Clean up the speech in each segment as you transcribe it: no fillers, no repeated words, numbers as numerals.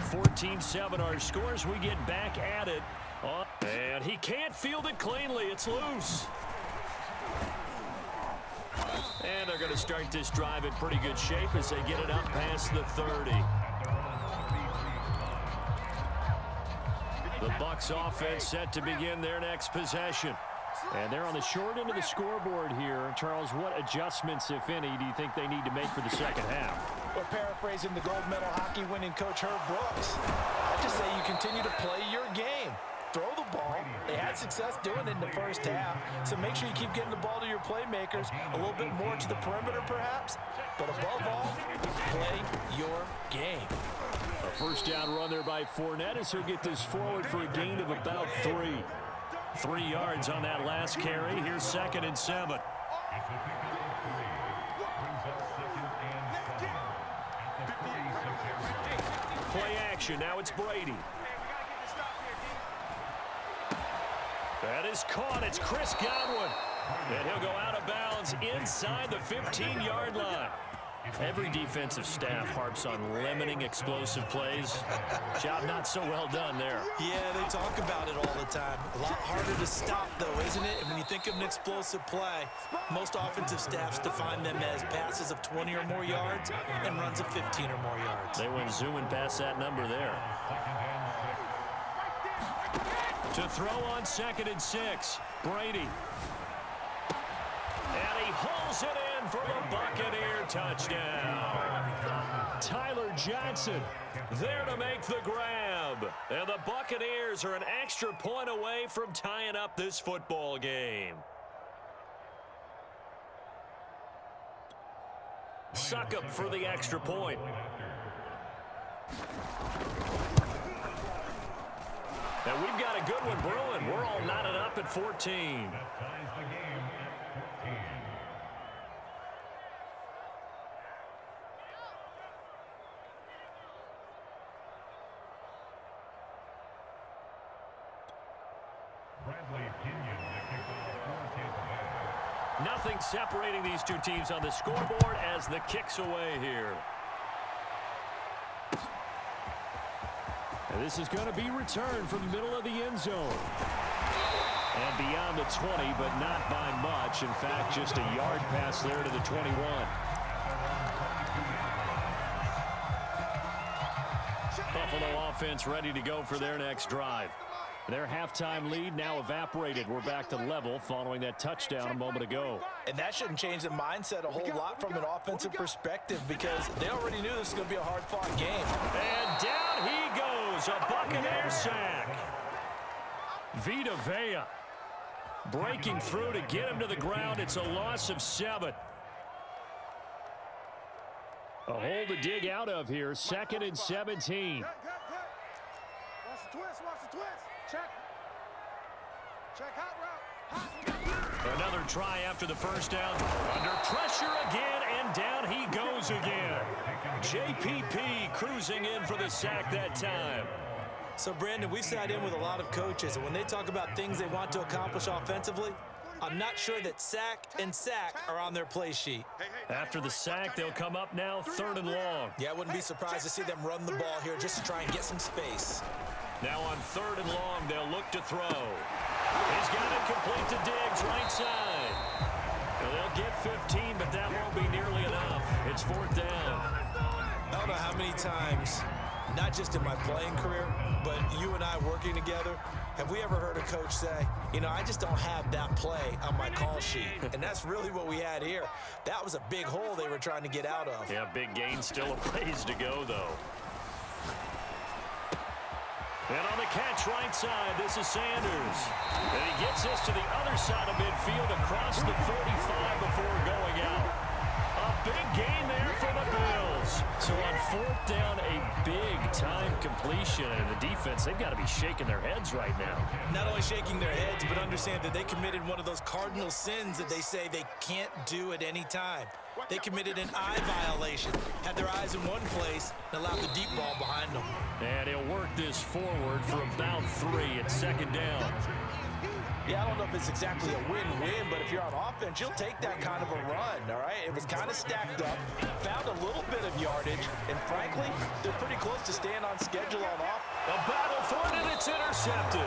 14-7 our scores. We get back at it. And he can't field it cleanly. It's loose. And they're going to start this drive in pretty good shape as they get it up past the 30. The Bucs offense set to begin their next possession. And they're on the short end of the scoreboard here. Charles, what adjustments, if any, do you think they need to make for the second half? Well, paraphrasing the gold medal hockey winning coach Herb Brooks, I just say you continue to play your game. Throw the ball. They had success doing it in the first half, so make sure you keep getting the ball to your playmakers, a little bit more to the perimeter perhaps, but above all, play your game. A first down run there by Fournette as he'll get this forward for a gain of about 3. 3 yards on that last carry. Here's 2nd and 7. Play action. Now it's Brady. That is caught. It's Chris Godwin. And he'll go out of bounds inside the 15-yard line. Every defensive staff harps on limiting explosive plays. Job not so well done there. Yeah, they talk about it all the time. A lot harder to stop, though, isn't it? And when you think of an explosive play, most offensive staffs define them as passes of 20 or more yards and runs of 15 or more yards. They went zooming past that number there. To throw on 2nd and 6, Brady. And he hauls it in for the Buccaneer touchdown. Tyler Johnson there to make the grab. And the Buccaneers are an extra point away from tying up this football game. Succop for the extra point. And we've got a good one brewing. We're all knotted up at 14. Nothing separating these two teams on the scoreboard as the kick's away here. And this is going to be returned from the middle of the end zone. And beyond the 20, but not by much. In fact, just a yard pass there to the 21. Buffalo offense ready to go for their next drive. Their halftime lead now evaporated. We're back to level following that touchdown a moment ago. And that shouldn't change the mindset a whole lot from an offensive perspective because they already knew this was going to be a hard-fought game. And down he goes, a Buccaneer sack. Vita Vea breaking through to get him to the ground. It's a loss of 7. A hole to dig out of here. 2nd and 17. Watch the twist, watch the twist. Check. Check hot route. Another try after the first down. Under pressure again, and down he goes again. JPP cruising in for the sack that time. So, Brandon, we've sat in with a lot of coaches, and when they talk about things they want to accomplish offensively, I'm not sure that sack and sack are on their play sheet. After the sack, they'll come up now 3rd and long. Yeah, I wouldn't be surprised to see them run the ball here just to try and get some space. Now on 3rd and long, they'll look to throw. He's got it complete to Diggs, right side. Well, they'll get 15, but that won't be nearly enough. It's 4th down. I don't know how many times, not just in my playing career, but you and I working together, have we ever heard a coach say, you know, I just don't have that play on my call sheet. And that's really what we had here. That was a big hole they were trying to get out of. Yeah, big gain, still a ways to go, though. And on the catch right side, this is Sanders. And he gets this to the other side of midfield across the 35 before going out. A big gain there for the Bills. So on 4th down, a big-time completion. And the defense, they've got to be shaking their heads right now. Not only shaking their heads, but understand that they committed one of those cardinal sins that they say they can't do at any time. They committed an eye violation, had their eyes in one place, and allowed the deep ball behind them. And he'll work this forward for about 3 at 2nd down. Yeah, I don't know if it's exactly a win-win, but if you're on offense, you'll take that kind of a run, all right? It was kind of stacked up, found a little bit of yardage, and frankly, they're pretty close to staying on schedule on off. A battle for it, and it's intercepted.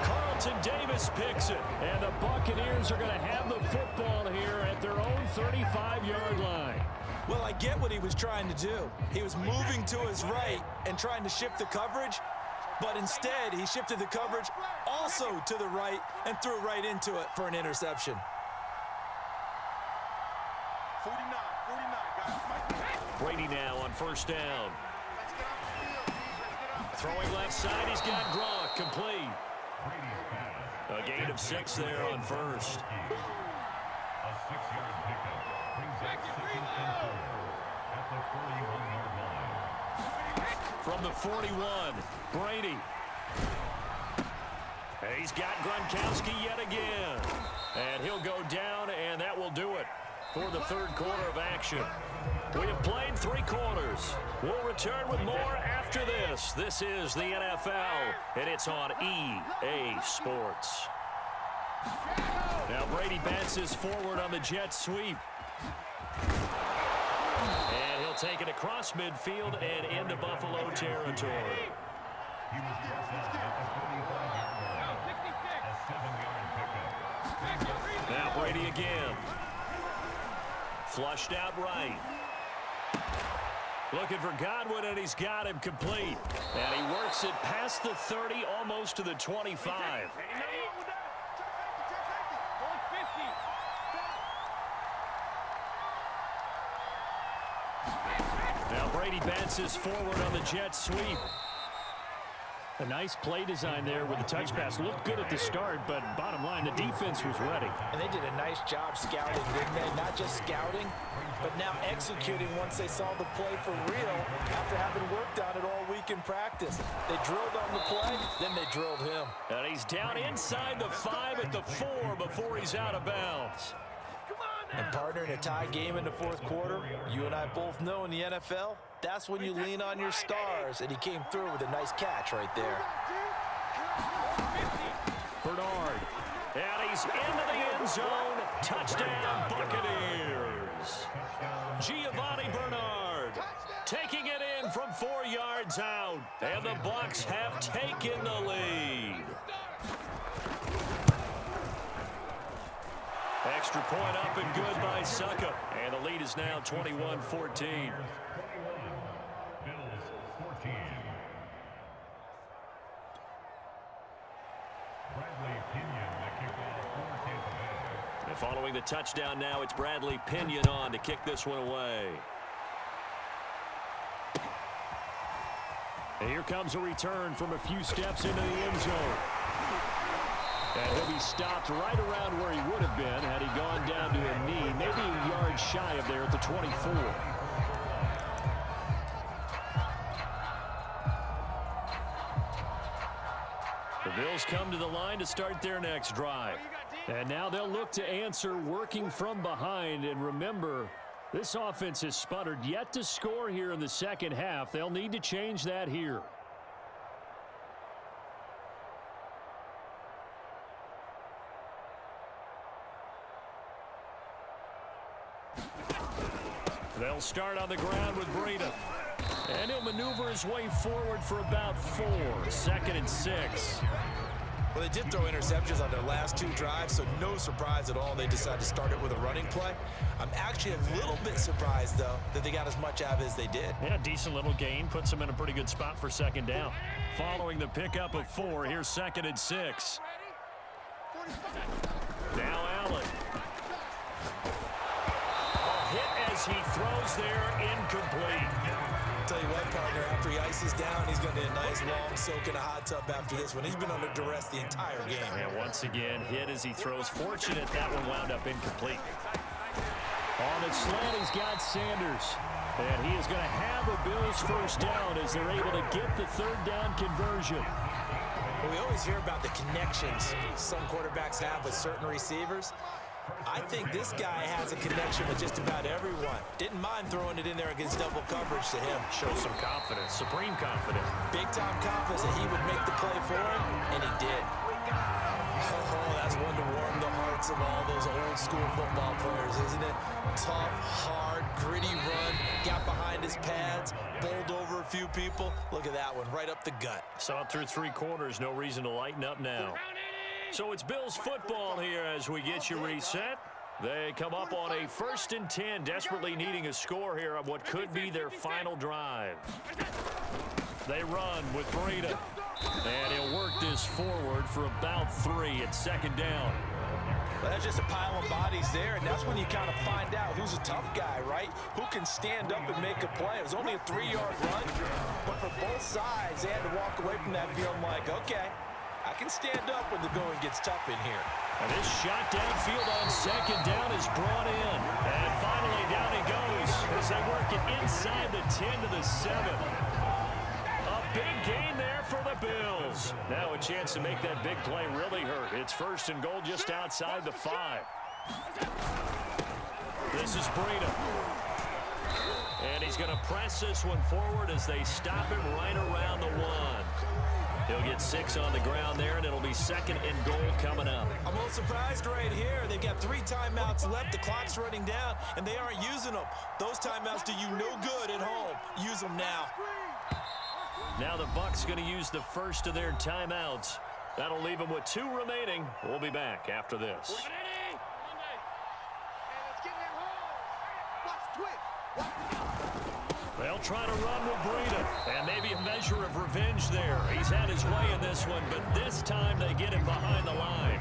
Carlton Davis picks it, and the Buccaneers are going to have the football here at their own 35-yard line. Well, I get what he was trying to do. He was moving to his right and trying to shift the coverage, but instead he shifted the coverage also to the right and threw right into it for an interception. 49, guys. Brady now on first down. Throwing left side, he's got Gronk, complete. A gain of 6 there on first. A 6-yard pickup brings up second and 4 at the 41-yard line. From the 41, Brady. He's got Gronkowski yet again. And he'll go down, and that will do it for the third quarter of action. We have played 3 quarters. We'll return with more after this. This is the NFL, and it's on EA Sports. Now Brady bounces forward on the jet sweep. And he'll take it across midfield and into Buffalo territory. He was brought down at the 45-yard line. A 7-yard pickup. Now Brady again. Flushed out right. Looking for Godwin, and he's got him complete. And he works it past the 30, almost to the 25. Now Brady bounces forward on the jet sweep. A nice play design there with the touch pass. Looked good at the start, but bottom line, the defense was ready. And they did a nice job scouting, didn't they? Not just scouting, but now executing once they saw the play for real after having worked on it all week in practice. They drilled on the play, then they drilled him. And he's down inside the 5 at the 4 before he's out of bounds. And partner, in a tie game in the fourth quarter, you and I both know in the NFL, that's when you lean on your stars, and he came through with a nice catch right there. Bernard, and he's into the end zone. Touchdown, Buccaneers. Giovanni Bernard taking it in from 4 yards out, and the Bucs have taken the lead. Extra point up and good by Suckup. And the lead is now 21-14. And following the touchdown now, it's Bradley Pinion on to kick this one away. And here comes a return from a few steps into the end zone. And he'll be stopped right around where he would have been had he gone down to a knee, maybe a yard shy of there at the 24. The Bills come to the line to start their next drive. And now they'll look to answer working from behind. And remember, this offense has sputtered yet to score here in the second half. They'll need to change that here. They'll start on the ground with Breida. And he'll maneuver his way forward for about 4. 2nd and 6. Well, they did throw interceptions on their last 2 drives, so no surprise at all they decided to start it with a running play. I'm actually a little bit surprised, though, that they got as much out of it as they did. Yeah, decent little gain. Puts them in a pretty good spot for 2nd down. Following the pickup of 4, here's 2nd and 6. Now Allen. He throws there, incomplete. Tell you what, partner, after he ices down, he's going to need a nice long soak in a hot tub after this one. He's been under duress the entire game. And once again, hit as he throws. Fortunate that one wound up incomplete. On the slant, he's got Sanders. And he is going to have a Bills first down as they're able to get the 3rd down conversion. Well, we always hear about the connections some quarterbacks have with certain receivers. I think this guy has a connection with just about everyone. Didn't mind throwing it in there against double coverage to him. Shows some confidence, supreme confidence. Big-time confidence that he would make the play for him, and he did. Oh, that's one to warm the hearts of all those old school football players, isn't it? Tough, hard, gritty run, got behind his pads, bowled over a few people. Look at that one, right up the gut. Saw it through 3 quarters, no reason to lighten up now. So it's Bills football here as we get you reset. They come up on a 1st and 10, desperately needing a score here on what could be their final drive. They run with Breida. And he'll work this forward for about 3 at 2nd down. Well, that's just a pile of bodies there, and that's when you kind of find out who's a tough guy, right? Who can stand up and make a play. It was only a 3-yard run, but for both sides, they had to walk away from that field like, okay, I can stand up when the going gets tough in here. And this shot downfield on 2nd down is brought in. And finally down he goes as they work it inside the 10 to the 7. A big gain there for the Bills. Now a chance to make that big play really hurt. It's 1st and goal just outside the 5. This is Breida. And he's going to press this one forward as they stop him right around the 1. He'll get 6 on the ground there, and it'll be 2nd and goal coming up. I'm a little surprised right here. They've got 3 timeouts left. The clock's running down, and they aren't using them. Those timeouts do you no good at home. Use them now. Now the Bucs going to use the first of their timeouts. That'll leave them with 2 remaining. We'll be back after this. They'll try to run with Breida, and maybe a measure of revenge there. He's had his way in this one, but this time they get him behind the line.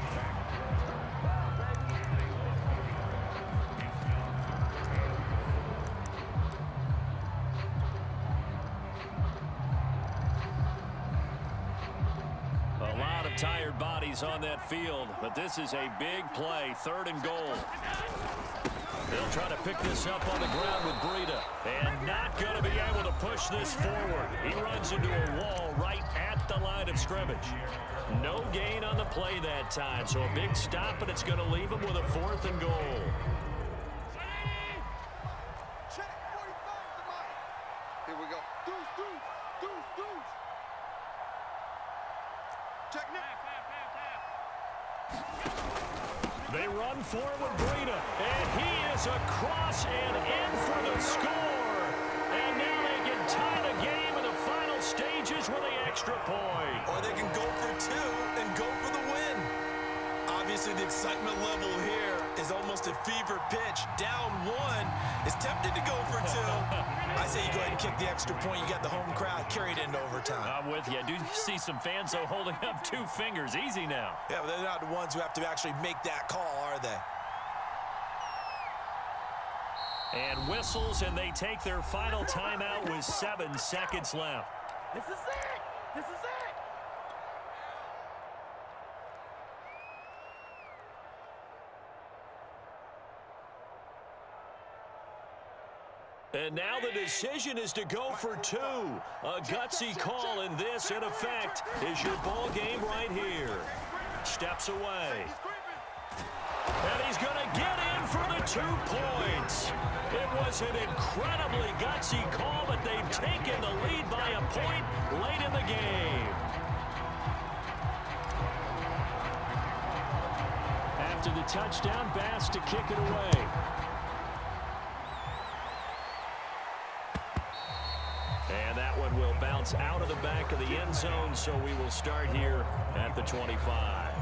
A lot of tired bodies on that field, but this is a big play, 3rd and goal. They'll try to pick this up on the ground with Breida, and not going to be able to push this forward. He runs into a wall right at the line of scrimmage. No gain on the play that time, so a big stop, and it's going to leave him with a 4th and goal. Here we go. Deuce. Check now. They run forward with Breida, and he is across and in for the score. And now they can tie the game in the final stages with the extra point. Or they can go for 2 and go for the win. Obviously, the excitement level here is almost a fever pitch. Down 1 is tempted to go for 2. I say you go ahead and kick the extra point. You got the home crowd carried into overtime. I'm with you. I do see some fans, though, holding up 2 fingers. Easy now. Yeah, but they're not the ones who have to actually make that call, are they? And whistles, and they take their final timeout with 7 seconds left. This is it. And now the decision is to go for 2. A gutsy call, and this, in effect, is your ball game right here. Steps away. And he's going to get in for the 2 points. It was an incredibly gutsy call, but they've taken the lead by a point late in the game. After the touchdown, Bass to kick it away. And that one will bounce out of the back of the end zone, so we will start here at the 25.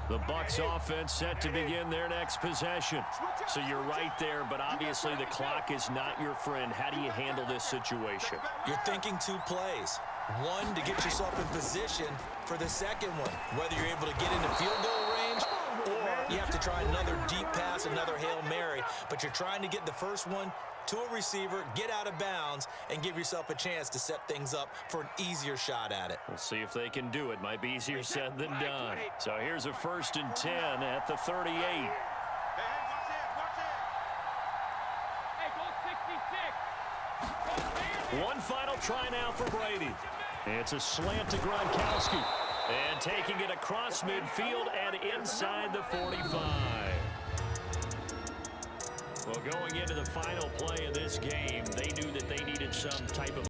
The Bucs offense set to begin their next possession. So you're right there, but obviously the clock is not your friend. How do you handle this situation? You're thinking 2 plays. 1 to get yourself in position for the second one. Whether you're able to get into field goal range or you have to try another deep pass, another Hail Mary. But you're trying to get the first one to a receiver, get out of bounds, and give yourself a chance to set things up for an easier shot at it. We'll see if they can do it. Might be easier said than done. So here's a 1st and 10 at the 38. Hey, watch it. One final try now for Brady. It's a slant to Gronkowski. And taking it across midfield and inside the 45. Well, going into the final play of this game, they knew that they needed some type of